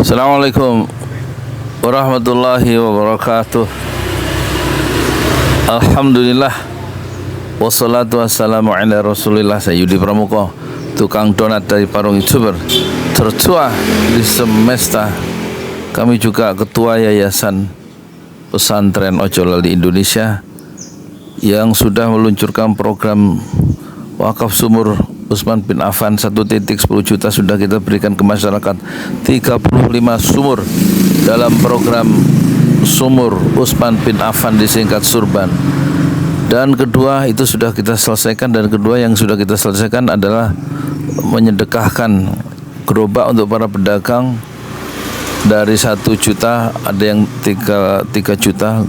Assalamualaikum warahmatullahi wabarakatuh. Alhamdulillah wassalatu wassalamu ala rasulillah. Saya Yudi Pramuko, tukang donat dari Parung YouTuber tertua di semesta. Kami juga ketua Yayasan Pesantren Ojo Lali Indonesia yang sudah meluncurkan program wakaf sumur Utsman bin Affan 1 titik 10 juta sudah kita berikan ke masyarakat. 35 sumur dalam program sumur Utsman bin Affan disingkat Surban. Dan kedua itu sudah kita selesaikan, dan kedua yang sudah kita selesaikan adalah menyedekahkan gerobak untuk para pedagang dari 1 juta, ada yang 3 juta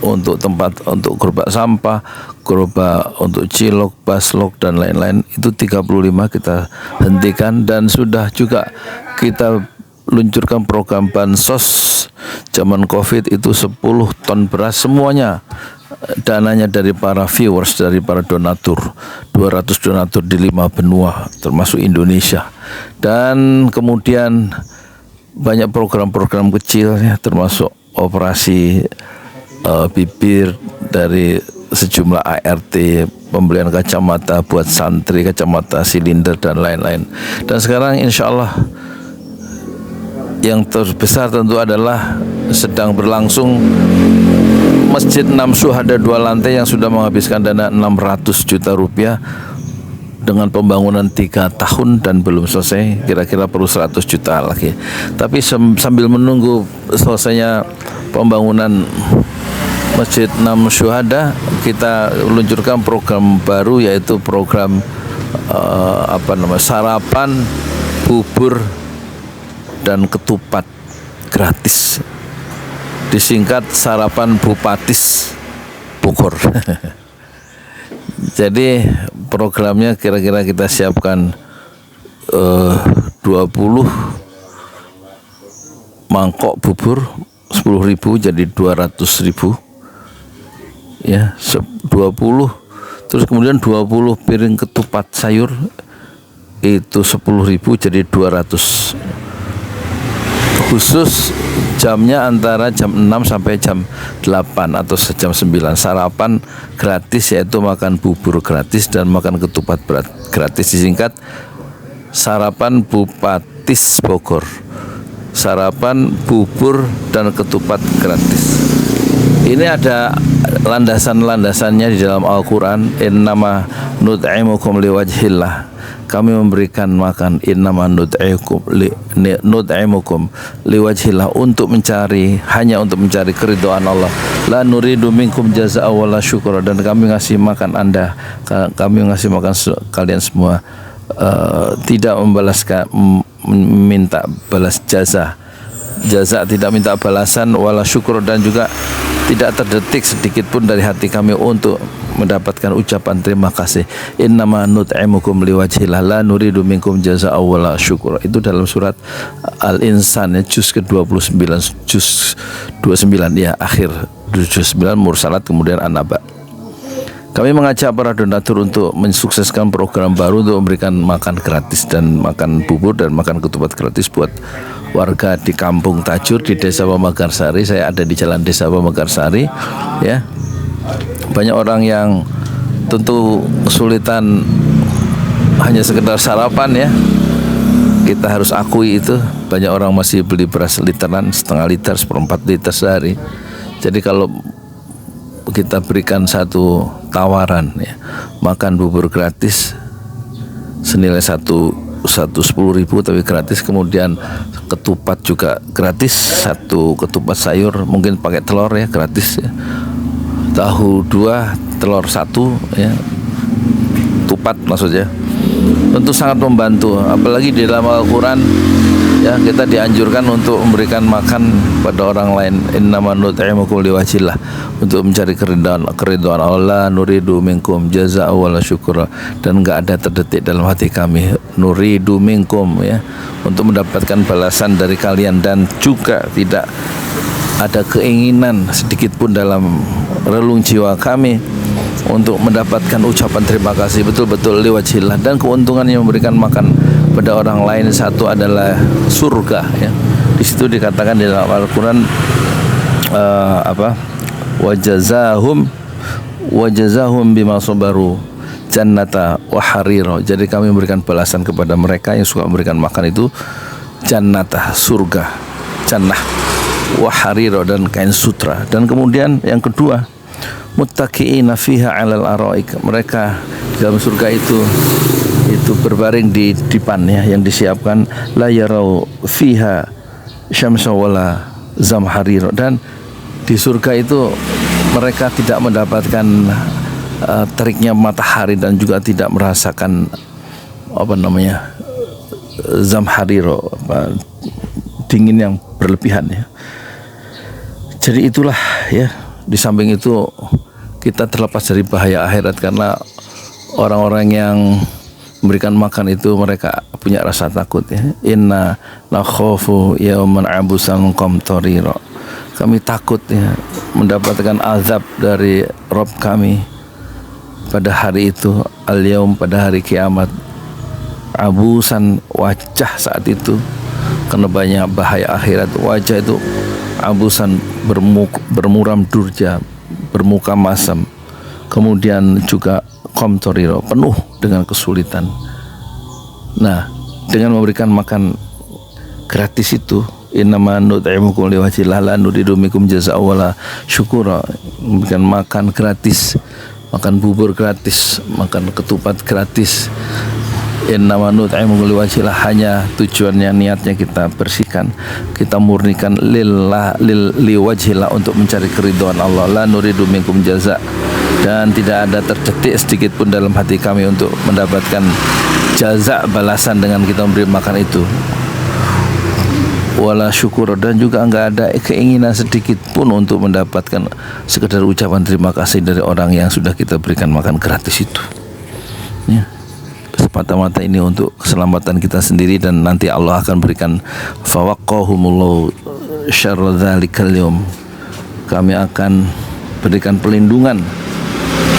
untuk tempat untuk gerobak sampah, gerobak untuk cilok, baslok dan lain-lain. Itu 35 kita hentikan, dan sudah juga kita luncurkan program bansos zaman Covid itu 10 ton beras, semuanya dananya dari para viewers, dari para donatur, 200 donatur di 5 benua termasuk Indonesia. Dan kemudian banyak program-program kecil ya, termasuk operasi bibir dari sejumlah ART, pembelian kacamata buat santri, kacamata silinder dan lain-lain. Dan sekarang insya Allah yang terbesar tentu adalah sedang berlangsung Masjid 6 Syuhada 2 lantai yang sudah menghabiskan dana 600 juta rupiah dengan pembangunan 3 tahun dan belum selesai, kira-kira perlu 100 juta lagi. Tapi sambil menunggu selesainya pembangunan Masjid 6 Syuhada, kita luncurkan program baru, yaitu program sarapan bubur dan ketupat gratis, disingkat sarapan Bupatis Bogor. Jadi programnya kira-kira kita siapkan 20 mangkok bubur 10.000 jadi 200.000 ya, 20, terus kemudian 20 piring ketupat sayur itu 10.000 jadi 200. Khusus jamnya antara jam 6 sampai jam 8 atau jam 9. Sarapan gratis, yaitu makan bubur gratis dan makan ketupat gratis, disingkat sarapan Bupatis Bogor. Sarapan bubur dan ketupat gratis. Ini ada landasan-landasannya di dalam Al-Quran. Innama nut'imukum liwajhillah. Kami memberikan makan, innama nut'imukum liwajhillah, hanya untuk mencari keridhaan Allah. La nuridu minkum jazaa'a wala syukura. Dan kami ngasih makan Anda, kami ngasih makan kalian semua, tidak minta balas jaza, tidak minta balasan, wala syukur, dan juga tidak terdetik sedikit pun dari hati kami untuk mendapatkan ucapan terima kasih. Innama nut'imukum liwajhillah la nuridu minkum jazaa'a wala syukura. Itu dalam surat Al-Insan ya, juz ke-29, juz 29 ya, akhir juz 9 Mursalat, kemudian An-Naba. Kami mengajak para donatur untuk mensukseskan program baru untuk memberikan makan gratis dan makan bubur dan makan ketupat gratis buat warga di Kampung Tajur di Desa Pamekarsari. Saya ada di Jalan Desa Pamekarsari ya. Banyak orang yang tentu kesulitan hanya sekedar sarapan ya. Kita harus akui itu. Banyak orang masih beli beras literan, setengah liter, 1/4 liter sehari. Jadi kalau kita berikan satu tawaran ya, makan bubur gratis senilai 10.000 tapi gratis, kemudian ketupat juga gratis, 1 ketupat sayur mungkin pakai telur ya, gratis ya, tahu 2, telur 1 ya, tupat maksudnya, tentu sangat membantu. Apalagi di dalam Al-Quran ya, kita dianjurkan untuk memberikan makan pada orang lain. Innama nut'imukum liwajhillah, untuk mencari keridhaan Allah. Nuridu minkum jazaa'a wala syukura, dan enggak ada terdetik dalam hati kami nuridu minkum ya, untuk mendapatkan balasan dari kalian, dan juga tidak ada keinginan sedikit pun dalam relung jiwa kami untuk mendapatkan ucapan terima kasih, betul-betul liwajhillah. Dan keuntungan yang memberikan makan pada orang lain, satu adalah surga ya. Di Di situ dikatakan di dalam Al-Quran wajazahum bima sabaru jannata wa harira. Jadi kami memberikan balasan kepada mereka yang suka memberikan makan itu jannata, surga, jannah, wa harira, dan kain sutra. Dan kemudian yang kedua, muttaqiina fiha 'alal araik. Mereka di dalam surga itu berbaring di dipan ya, yang disiapkan la yarau fiha syamsa wala zamharira. Dan di surga itu mereka tidak mendapatkan teriknya matahari dan juga tidak merasakan zamhariro, dingin yang berlebihan ya. Jadi itulah ya, di samping itu kita terlepas dari bahaya akhirat, karena orang-orang yang memberikan makan itu mereka punya rasa takut ya. Inna nakhafu yawman abusan qamtarira. Kami takut ya mendapatkan azab dari Rabb kami pada hari itu, al-yaum, pada hari kiamat. Abusan, wajah saat itu, karena banyak bahaya akhirat, wajah itu abusan, bermuram durja, bermuka masam, kemudian juga qamtarira, penuh dengan kesulitan. Nah, dengan memberikan makan gratis itu, innama nut'imukum liwajhillah la nuridu minkum jazaa'an wala syukura, memberikan makan gratis, makan bubur gratis, makan ketupat gratis. Innama nut'imukum liwajhillah, hanya tujuannya, niatnya kita bersihkan, kita murnikan liwajhillah, untuk mencari keridhaan Allah. La nuridu minkum jaza', dan tidak ada terdetik sedikit pun dalam hati kami untuk mendapatkan jaza', balasan dengan kita memberi makan itu, wala syukur, dan juga enggak ada keinginan sedikit pun untuk mendapatkan sekedar ucapan terima kasih dari orang yang sudah kita berikan makan gratis itu ya. Semata-mata ini untuk keselamatan kita sendiri, dan nanti Allah akan berikan fawaqahumullahu syarra dzalikal yaum. Kami akan berikan pelindungan,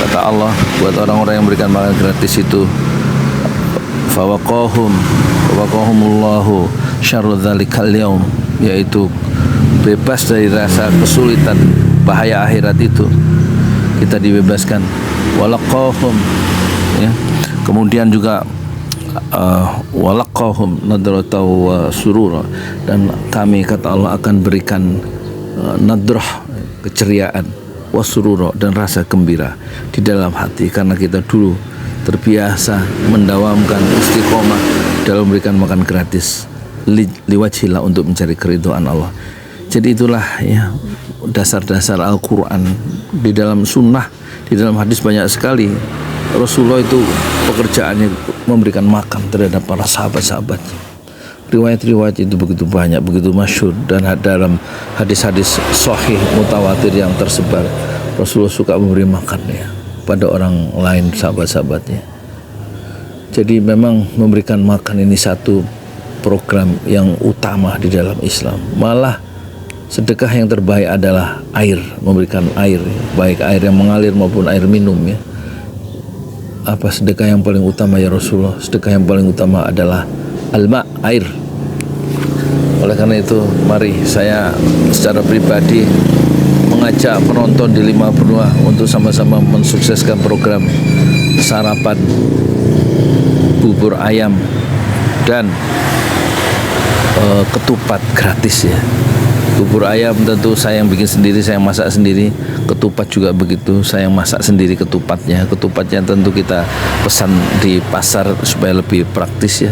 kata Allah, buat orang-orang yang memberikan makan gratis itu. Fawaqahumullahu syarra dzalikal yaum, yaitu bebas dari rasa kesulitan bahaya akhirat itu, kita dibebaskan. Walaqahum ya. Kemudian juga walaqahum nadrata wa surura, dan kami, kata Allah, akan berikan nadrah, keceriaan, wa surura, dan rasa gembira di dalam hati, karena kita dulu terbiasa mendawamkan istiqomah dalam memberikan makan gratis liwajhillah, untuk mencari keridhaan Allah. Jadi itulah ya dasar-dasar Al-Quran. Di dalam sunnah, di dalam hadis banyak sekali Rasulullah itu pekerjaannya memberikan makan terhadap para sahabat-sahabat. Riwayat-riwayat itu begitu banyak, begitu masyhur, dan dalam hadis-hadis sahih mutawatir yang tersebar, Rasulullah suka memberi makan ya pada orang lain, sahabat-sahabatnya. Jadi memang memberikan makan ini satu program yang utama di dalam Islam. Malah sedekah yang terbaik adalah air, memberikan air, baik air yang mengalir maupun air minum ya. Apa sedekah yang paling utama ya Rasulullah? Sedekah yang paling utama adalah alma, air. Oleh karena itu, mari saya secara pribadi mengajak penonton di 5 benua untuk sama-sama mensukseskan program sarapan bubur ayam dan ketupat gratis ya. Bubur ayam tentu saya yang bikin sendiri, saya yang masak sendiri. Ketupat juga begitu, saya yang masak sendiri ketupatnya. Ketupatnya tentu kita pesan di pasar supaya lebih praktis ya.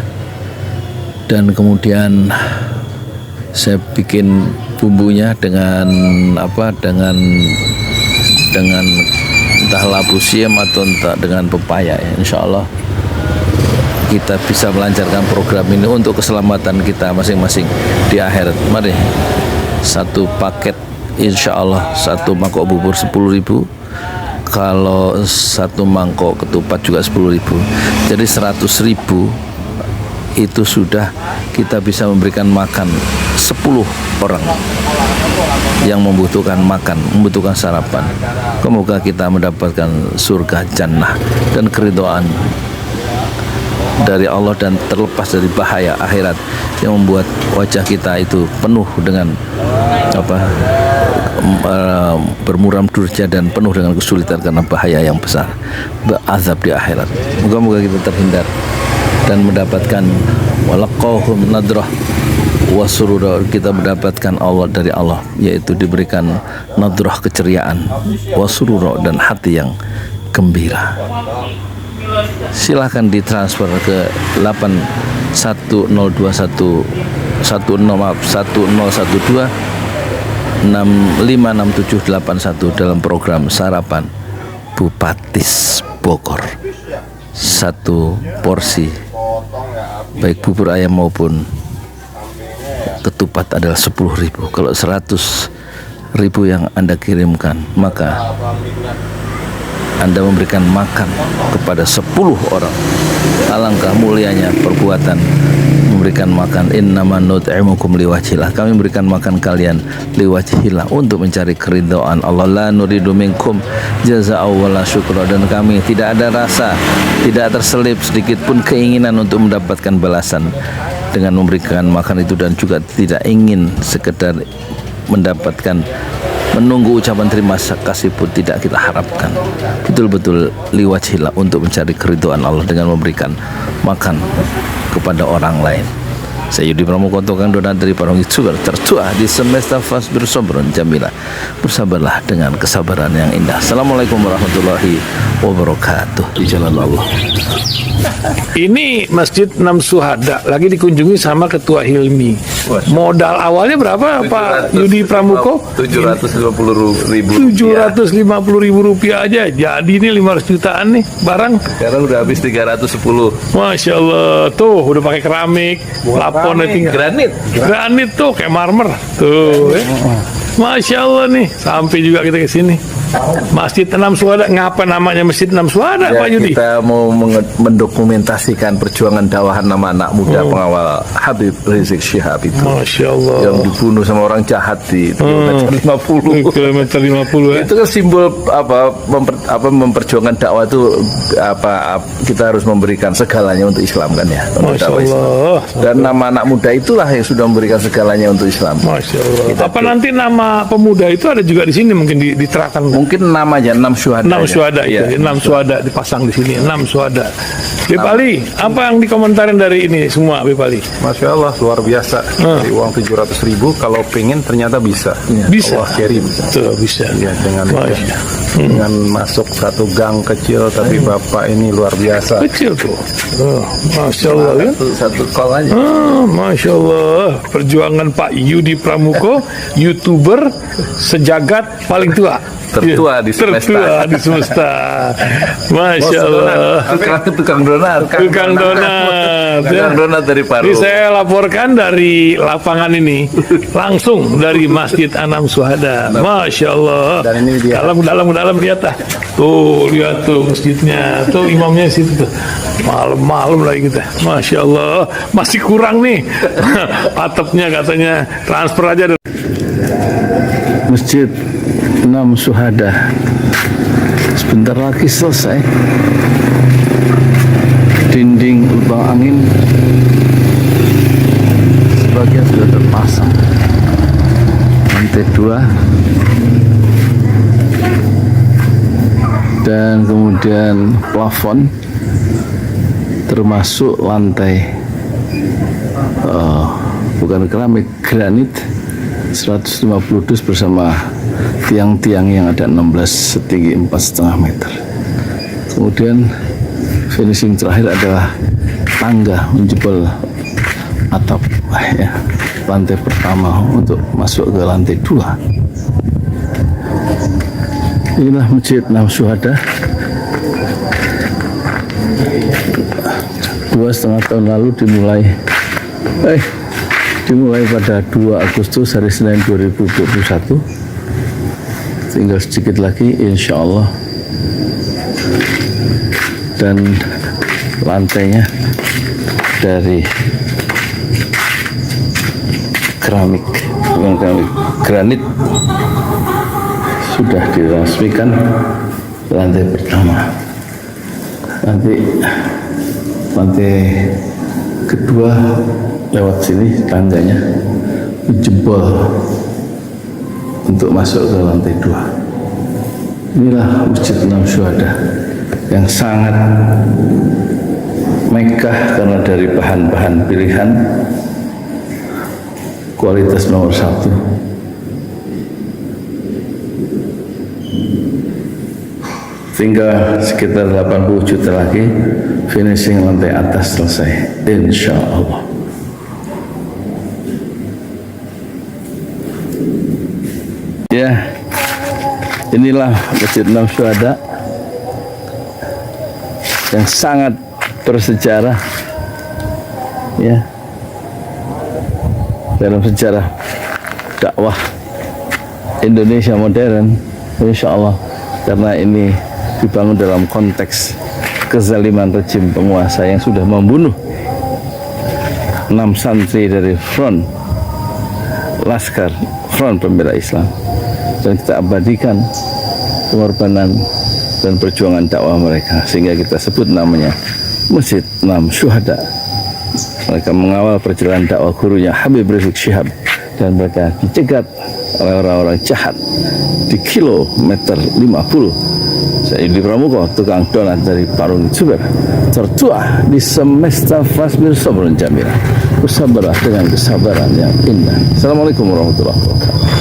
Dan kemudian saya bikin bumbunya dengan dengan entah labu siam atau entah dengan pepaya ya. Insya Allah kita bisa melancarkan program ini untuk keselamatan kita masing-masing di akhirat. Mari, satu paket insya Allah, satu mangkok bubur 10.000, kalau satu mangkok ketupat juga 10.000, jadi 100.000 itu sudah kita bisa memberikan makan 10 orang yang membutuhkan makan, membutuhkan sarapan. Semoga kita mendapatkan surga jannah dan keridhaan dari Allah dan terlepas dari bahaya akhirat yang membuat wajah kita itu penuh dengan bermuram durja dan penuh dengan kesulitan karena bahaya yang besar, azab di akhirat. Moga-moga kita terhindar dan mendapatkan walaqahum nadrah wa surura, kita mendapatkan Allah dari Allah, yaitu diberikan nadrah keceriaan, wa surura dan hati yang gembira. Silahkan ditransfer ke 81021 1012 656781 dalam program Sarapan Bupatis Bogor. Satu porsi baik bubur ayam maupun ketupat adalah 10.000. Kalau 100.000 yang Anda kirimkan, maka Anda memberikan makan kepada 10 orang. Alangkah mulianya perbuatan memberikan makan. Innama nut'imukum liwajhillah, kami memberikan makan kalian liwajhillah, untuk mencari keridhaan Allah. La nuridu minkum jazaa'u wala syukra, dan kami tidak ada rasa, tidak terselip sedikit pun keinginan untuk mendapatkan balasan dengan memberikan makan itu, dan juga tidak ingin sekedar mendapatkan, menunggu ucapan terima kasih pun tidak kita harapkan. Betul-betul liwajhillah, untuk mencari keridhaan Allah dengan memberikan makan kepada orang lain. Saya Yudi Pramuko, tukang donat dari Parung Youtuber tertua di semesta Fasbir Sabrun Jamilah. Bersabarlah dengan kesabaran yang indah. Assalamualaikum warahmatullahi wabarakatuh. Di jalan Allah. Ini Masjid Enam Syuhada lagi dikunjungi sama Ketua Hilmi. Modal awalnya berapa Pak Yudi Pramuko? 750.000. 750.000 rupiah aja. Jadi ini 500 jutaan nih barang. Sekarang udah habis 310. Masya Allah, tuh udah pakai keramik, laponnya tinggal granit tuh kayak marmer tuh. Masya Allah nih, sampai juga kita ke sini. Masjid Enam Syuhada, ngapa namanya Masjid Enam Syuhada, Pak Yudi? Kita mau mendokumentasikan perjuangan dakwahan nama anak muda pengawal Habib Rizik Syihab itu. Masya Allah. Yang dibunuh sama orang jahat di kilometer 50. Kilometer 50 ya. Itu kan simbol memperjuangkan dakwah itu kita harus memberikan segalanya untuk Islam kan ya. Masya Allah. Islam. Dan nama anak muda itulah yang sudah memberikan segalanya untuk Islam. Masya Allah. Apa nanti nama pemuda itu ada juga di sini, mungkin diterahkan? Mungkin namanya Enam Syuhada. 6 Syuhada itu, ya. 6 Syuhada dipasang di sini, 6 Syuhada. Bip Ali, apa yang dikomentarin dari ini semua, Bip Ali? Masya Allah, luar biasa. Dari uang 700.000, kalau pengen ternyata bisa. Bisa. Allah kirim. Tuh, bisa. Ya, dengan masuk satu gang kecil, tapi Bapak ini luar biasa. Kecil tuh. Masya Allah ya. Satu call aja. Masya Allah. Perjuangan Pak Yudi Pramuko, YouTuber sejagat paling tua. Tertua di semesta. Tertua di semesta. Masya Allah. Tukang donat. Tukang donat. Tukang donat dari Paru. Ini saya laporkan dari lapangan ini, langsung dari Masjid Enam Syuhada. Masya Allah. Dan ini dia. Dalam lihat ah. Tuh, lihat tuh masjidnya. Tuh imamnya situ tuh. Malam-malam lagi kita. Masya Allah. Masih kurang nih. Atapnya katanya transfer aja. Masjid Enam Syuhada sebentar lagi selesai. Dinding lubang angin sebagian sudah terpasang, lantai 2 dan kemudian plafon termasuk lantai bukan keramik, granit 150 dus bersama tiang-tiang yang ada 16 setinggi 4,5 meter. Kemudian finishing terakhir adalah tangga menjebol atap ya, lantai pertama untuk masuk ke lantai 2. Inilah Masjid Enam Syuhada. 2,5 tahun lalu dimulai pada 2 Agustus hari Senin 2021. Tinggal sedikit lagi insya Allah, dan lantainya dari keramik, bukan keramik, granit sudah diresmikan lantai pertama. Nanti lantai kedua lewat sini tangganya jebol untuk masuk ke lantai 2. Inilah Masjid Enam Syuhada yang sangat megah karena dari bahan-bahan pilihan kualitas nomor 1. Tinggal sekitar 80 juta lagi finishing lantai atas selesai, insya Allah. Ya, inilah Masjid Enam Syuhada yang sangat bersejarah, ya, dalam sejarah dakwah Indonesia modern, insya Allah, karena ini dibangun dalam konteks kezaliman rejim penguasa yang sudah membunuh 6 santri dari front Laskar Front Pembela Islam, dan kita abadikan pengorbanan dan perjuangan dakwah mereka sehingga kita sebut namanya Masjid Enam Syuhada. Mereka mengawal perjalanan dakwah gurunya Habib Rizik Syihab, dan mereka dicegat oleh orang-orang jahat di kilometer 50. Saya Yudi Pramuko, tukang donat dari Parung Juber, tertua di semesta Fasbir Sabrun Jamila, bersabarlah dengan kesabaran yang indah. Assalamualaikum warahmatullahi wabarakatuh.